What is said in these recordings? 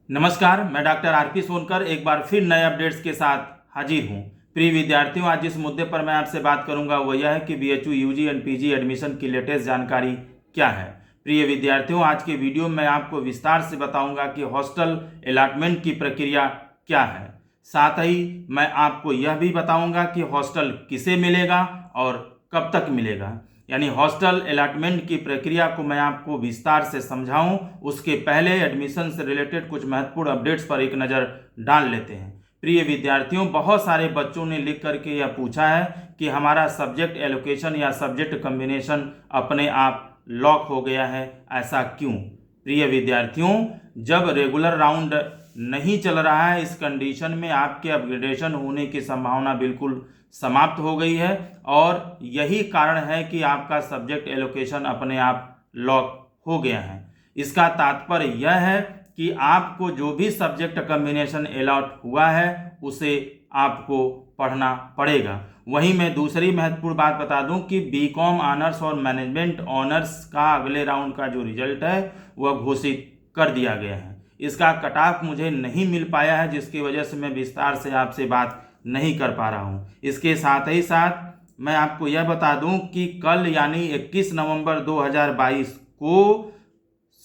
नमस्कार, मैं doctor RP Sonkar एक बार फिर नए अपडेट्स के साथ हाजिर हूँ। प्रिय विद्यार्थियों, आज जिस मुद्दे पर मैं आपसे बात करूंगा वो यह है कि BHU UG and PG admission की लेटेस्ट जानकारी क्या है। प्रिय विद्यार्थियों, आज के वीडियो में आपको विस्तार से बताऊंगा कि हॉस्टल अलॉटमेंट की प्रक्रिया क्या है। साथ ही मैं आपको यह भी बताऊंगा कि हॉस्टल किसे मिलेगा और कब तक मिलेगा। यानी हॉस्टल अलॉटमेंट की प्रक्रिया को मैं आपको विस्तार से समझाऊं, उसके पहले एडमिशन से रिलेटेड कुछ महत्वपूर्ण अपडेट्स पर एक नज़र डाल लेते हैं। प्रिय विद्यार्थियों, बहुत सारे बच्चों ने लिख करके यह पूछा है कि हमारा सब्जेक्ट एलोकेशन या सब्जेक्ट कम्बिनेशन अपने आप लॉक हो गया है, ऐसा क्यों? प्रिय विद्यार्थियों, जब रेगुलर राउंड नहीं चल रहा है, इस कंडीशन में आपके अपग्रेडेशन होने की संभावना बिल्कुल समाप्त हो गई है और यही कारण है कि आपका सब्जेक्ट एलोकेशन अपने आप लॉक हो गया है। इसका तात्पर्य यह है कि आपको जो भी सब्जेक्ट कम्बिनेशन अलॉट हुआ है उसे आपको पढ़ना पड़ेगा। वहीं मैं दूसरी महत्वपूर्ण बात बता दूं कि बीकॉम ऑनर्स और मैनेजमेंट ऑनर्स का अगले राउंड का जो रिजल्ट है वह घोषित कर दिया गया है। इसका कट ऑफ मुझे नहीं मिल पाया है, जिसकी वजह से मैं विस्तार से आपसे बात नहीं कर पा रहा हूं। इसके साथ ही साथ मैं आपको यह बता दूं कि कल यानी 21 नवंबर 2022 को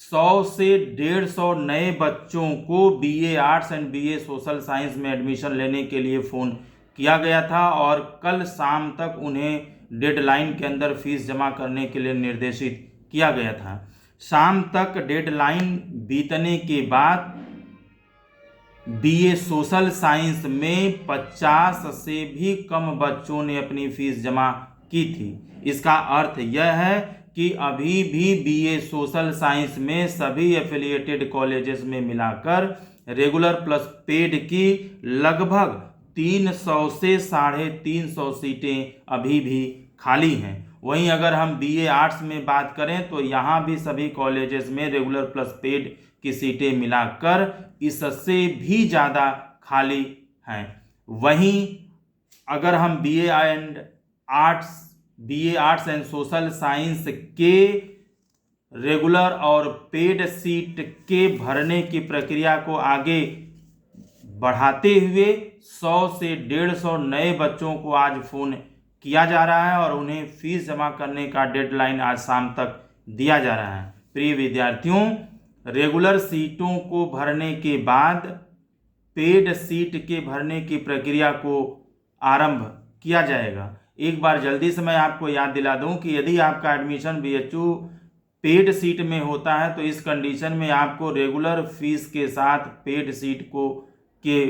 100 से 150 नए बच्चों को BA arts and BA social science में एडमिशन लेने के लिए फ़ोन किया गया था और कल शाम तक उन्हें डेडलाइन के अंदर फीस जमा करने के लिए निर्देशित किया गया था। शाम तक डेडलाइन बीतने के बाद बीए सोशल साइंस में 50 से भी कम बच्चों ने अपनी फीस जमा की थी। इसका अर्थ यह है कि अभी भी बीए सोशल साइंस में सभी एफिलिएटेड कॉलेजेस में मिलाकर रेगुलर प्लस पेड की लगभग 300 से 350 सीटें अभी भी खाली हैं। वहीं अगर हम बीए आर्ट्स में बात करें तो यहाँ भी सभी कॉलेजेस में रेगुलर प्लस पेड की सीटें मिलाकर इससे भी ज़्यादा खाली हैं। वहीं अगर हम BA arts and social science के रेगुलर और पेड सीट के भरने की प्रक्रिया को आगे बढ़ाते हुए 100 से 150 नए बच्चों को आज फ़ोन किया जा रहा है और उन्हें फीस जमा करने का डेडलाइन आज शाम तक दिया जा रहा है। प्रिय विद्यार्थियों, रेगुलर सीटों को भरने के बाद पेड सीट के भरने की प्रक्रिया को आरंभ किया जाएगा। एक बार जल्दी से मैं आपको याद दिला दूं कि यदि आपका एडमिशन बीएचयू पेड सीट में होता है तो इस कंडीशन में आपको रेगुलर फीस के साथ पेड सीट के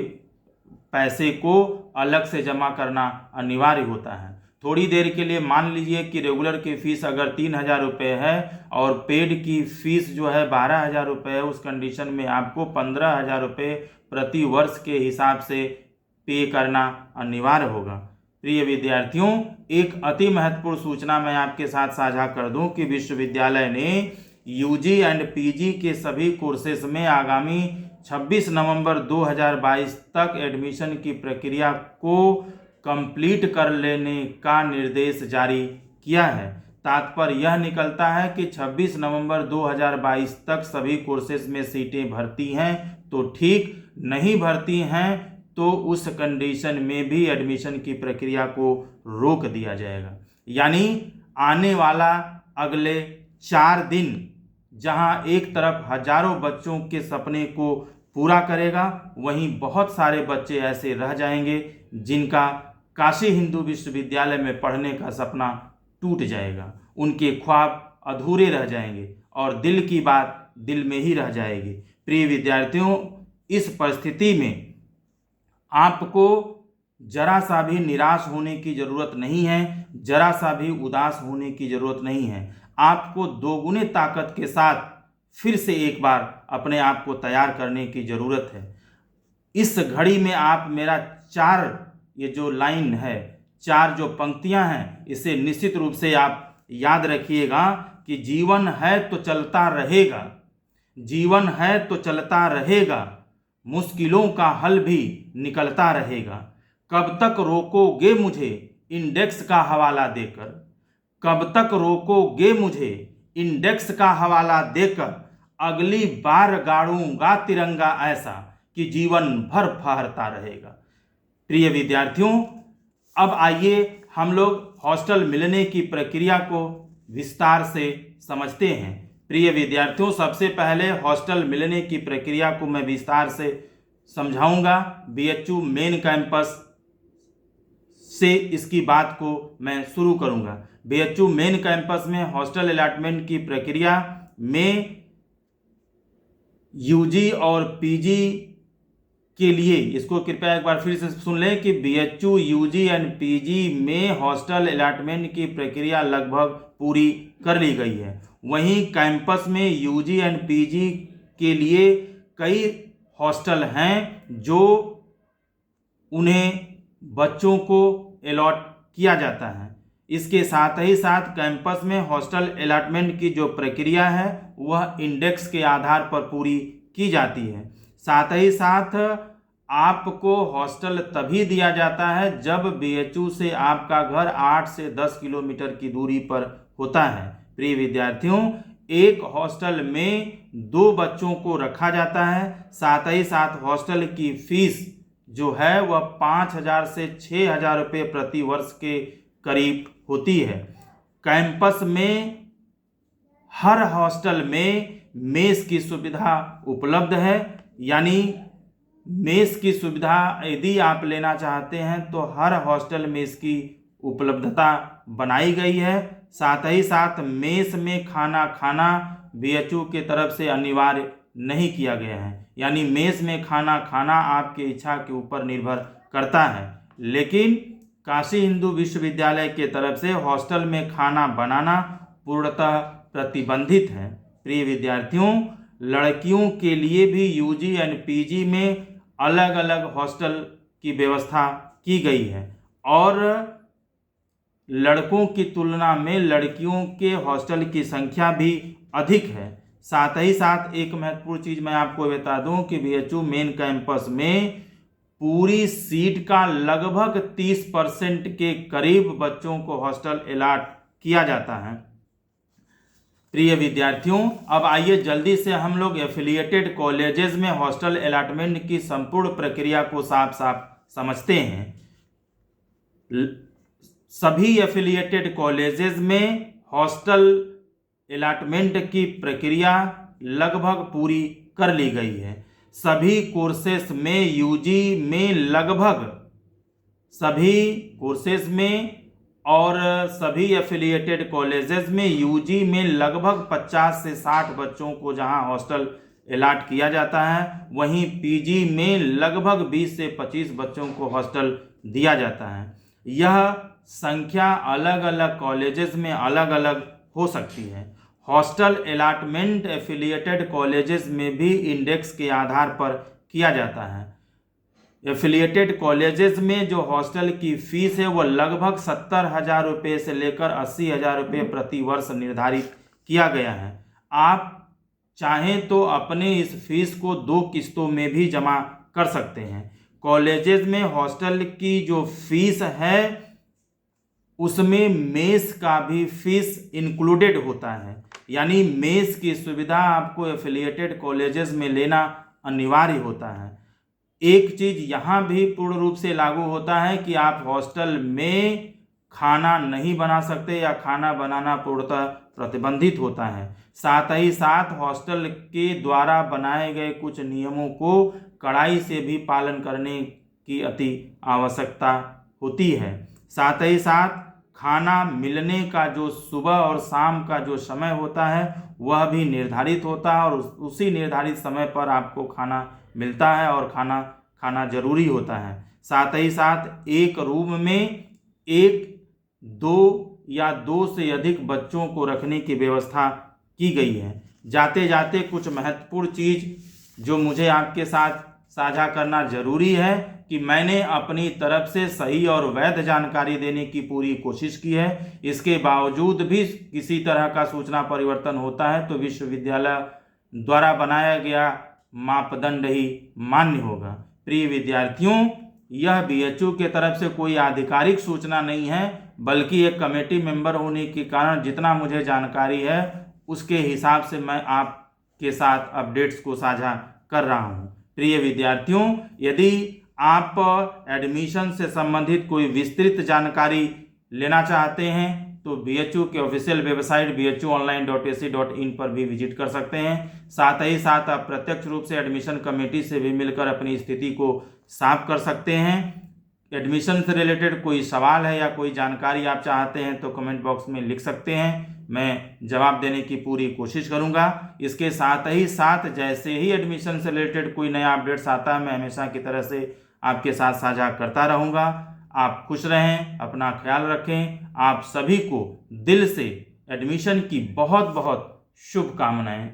पैसे को अलग से जमा करना अनिवार्य होता है। थोड़ी देर के लिए मान लीजिए कि रेगुलर की फ़ीस अगर 3,000 रुपये है और पेड की फ़ीस जो है 12,000 रुपये है, उस कंडीशन में आपको 15,000 रुपये प्रति वर्ष के हिसाब से पे करना अनिवार्य होगा। प्रिय विद्यार्थियों, एक अति महत्वपूर्ण सूचना मैं आपके साथ साझा कर दूं कि विश्वविद्यालय ने यूजी एंड पीजी के सभी कोर्सेज में आगामी 26 नवंबर 2022 तक एडमिशन की प्रक्रिया को कंप्लीट कर लेने का निर्देश जारी किया है। तात्पर्य यह निकलता है कि 26 नवंबर 2022 तक सभी कोर्सेज में सीटें भरती हैं तो ठीक, नहीं भरती हैं तो उस कंडीशन में भी एडमिशन की प्रक्रिया को रोक दिया जाएगा। यानी आने वाला अगले 4 दिन जहां एक तरफ हजारों बच्चों के सपने को पूरा करेगा, वहीं बहुत सारे बच्चे ऐसे रह जाएंगे जिनका काशी हिंदू विश्वविद्यालय में पढ़ने का सपना टूट जाएगा। उनके ख्वाब अधूरे रह जाएंगे और दिल की बात दिल में ही रह जाएगी। प्रिय विद्यार्थियों, इस परिस्थिति में आपको जरा सा भी निराश होने की ज़रूरत नहीं है, जरा सा भी उदास होने की ज़रूरत नहीं है। आपको दोगुने ताकत के साथ फिर से एक बार अपने आप को तैयार करने की ज़रूरत है। इस घड़ी में आप मेरा 4 ये जो लाइन है, 4 जो पंक्तियां हैं, इसे निश्चित रूप से आप याद रखिएगा कि जीवन है तो चलता रहेगा, जीवन है तो चलता रहेगा, मुश्किलों का हल भी निकलता रहेगा। कब तक रोकोगे मुझे इंडेक्स का हवाला देकर, कब तक रोकोगे मुझे इंडेक्स का हवाला देकर, अगली बार गाड़ूंगा तिरंगा ऐसा कि जीवन भर फहरता रहेगा। प्रिय विद्यार्थियों, अब आइए हम लोग हॉस्टल मिलने की प्रक्रिया को विस्तार से समझते हैं। प्रिय विद्यार्थियों, सबसे पहले हॉस्टल मिलने की प्रक्रिया को मैं विस्तार से समझाऊंगा। बीएचयू मेन कैंपस से इसकी बात को मैं शुरू करूंगा। बीएचयू मेन कैंपस में हॉस्टल अलॉटमेंट की प्रक्रिया में यूजी और पीजी के लिए, इसको कृपया एक बार फिर से सुन लें कि बीएचयू यूजी एंड पीजी में हॉस्टल अलॉटमेंट की प्रक्रिया लगभग पूरी कर ली गई है। वहीं कैंपस में यूजी एंड पीजी के लिए कई हॉस्टल हैं जो उन्हें बच्चों को अलॉट किया जाता है। इसके साथ ही साथ कैंपस में हॉस्टल अलॉटमेंट की जो प्रक्रिया है वह इंडेक्स के आधार पर पूरी की जाती है। साथ ही साथ आपको हॉस्टल तभी दिया जाता है जब बीएचयू से आपका घर 8 से 10 किलोमीटर की दूरी पर होता है। प्रिय विद्यार्थियों, एक हॉस्टल में 2 बच्चों को रखा जाता है। साथ ही साथ हॉस्टल की फीस जो है वह 5,000 से 6,000 रुपये प्रति वर्ष के करीब होती है। कैंपस में हर हॉस्टल में मेस की सुविधा उपलब्ध है, यानी मेस की सुविधा यदि आप लेना चाहते हैं तो हर हॉस्टल में इसकी उपलब्धता बनाई गई है। साथ ही साथ मेस में खाना बीएचयू के तरफ से अनिवार्य नहीं किया गया है, यानी मेस में खाना आपके इच्छा के ऊपर निर्भर करता है। लेकिन काशी हिंदू विश्वविद्यालय के तरफ से हॉस्टल में खाना बनाना पूर्णतः प्रतिबंधित है। प्रिय विद्यार्थियों, लड़कियों के लिए भी यूजी एंड पीजी में अलग अलग हॉस्टल की व्यवस्था की गई है और लड़कों की तुलना में लड़कियों के हॉस्टल की संख्या भी अधिक है। साथ ही साथ एक महत्वपूर्ण चीज़ मैं आपको बता दूं कि बीएचयू मेन कैंपस में पूरी सीट का लगभग 30% के करीब बच्चों को हॉस्टल अलॉट किया जाता है। प्रिय विद्यार्थियों, अब आइए जल्दी से हम लोग एफिलिएटेड कॉलेजेस में हॉस्टल अलॉटमेंट की संपूर्ण प्रक्रिया को साफ साफ समझते हैं। सभी एफिलिएटेड कॉलेजेस में हॉस्टल अलॉटमेंट की प्रक्रिया लगभग पूरी कर ली गई है। सभी कोर्सेस में यूजी में लगभग सभी कोर्सेस में और सभी एफिलिएटेड कॉलेजेस में यूजी में लगभग 50 से 60 बच्चों को जहां हॉस्टल अलॉट किया जाता है, वहीं पीजी में लगभग 20 से 25 बच्चों को हॉस्टल दिया जाता है। यह संख्या अलग अलग कॉलेजेस में अलग अलग हो सकती है। हॉस्टल अलॉटमेंट एफिलिएटेड कॉलेजेस में भी इंडेक्स के आधार पर किया जाता है। एफिलिएटेड कॉलेजेस में जो हॉस्टल की फीस है वह लगभग 70,000 रुपये से लेकर 80,000 रुपये प्रति वर्ष निर्धारित किया गया है। आप चाहें तो अपने इस फीस को 2 किस्तों में भी जमा कर सकते हैं। कॉलेजेस में हॉस्टल की जो फीस है उसमें मेस का भी फीस इंक्लूडेड होता है, यानी मेस की सुविधा आपको एफिलिएटेड कॉलेजेस में लेना अनिवार्य होता है। एक चीज़ यहाँ भी पूर्ण रूप से लागू होता है कि आप हॉस्टल में खाना नहीं बना सकते या खाना बनाना पूर्णतः प्रतिबंधित होता है। साथ ही साथ हॉस्टल के द्वारा बनाए गए कुछ नियमों को कड़ाई से भी पालन करने की अति आवश्यकता होती है। साथ ही साथ खाना मिलने का जो सुबह और शाम का जो समय होता है वह भी निर्धारित होता है और उसी निर्धारित समय पर आपको खाना मिलता है और खाना जरूरी होता है। साथ ही साथ एक रूम में 1, 2 या 2 से अधिक बच्चों को रखने की व्यवस्था की गई है। जाते जाते कुछ महत्वपूर्ण चीज़ जो मुझे आपके साथ साझा करना जरूरी है कि मैंने अपनी तरफ से सही और वैध जानकारी देने की पूरी कोशिश की है। इसके बावजूद भी किसी तरह का सूचना परिवर्तन होता है तो विश्वविद्यालय द्वारा बनाया गया मापदंड ही मान्य होगा। प्रिय विद्यार्थियों, यह बीएचयू के तरफ से कोई आधिकारिक सूचना नहीं है, बल्कि एक कमेटी मेंबर होने के कारण जितना मुझे जानकारी है उसके हिसाब से मैं आप के साथ अपडेट्स को साझा कर रहा हूं। प्रिय विद्यार्थियों, यदि आप एडमिशन से संबंधित कोई विस्तृत जानकारी लेना चाहते हैं तो BHU के ऑफिशियल वेबसाइट bhuonline.ac.in पर भी विजिट कर सकते हैं। साथ ही साथ आप प्रत्यक्ष रूप से एडमिशन कमेटी से भी मिलकर अपनी स्थिति को साफ कर सकते हैं। एडमिशन से रिलेटेड कोई सवाल है या कोई जानकारी आप चाहते हैं तो कमेंट बॉक्स में लिख सकते हैं, मैं जवाब देने की पूरी कोशिश करूंगा। इसके साथ ही साथ जैसे ही एडमिशन से रिलेटेड कोई नया अपडेट्स आता है मैं हमेशा की तरह से आपके साथ साझा करता रहूंगा। आप खुश रहें, अपना ख्याल रखें। आप सभी को दिल से एडमिशन की बहुत बहुत शुभकामनाएं।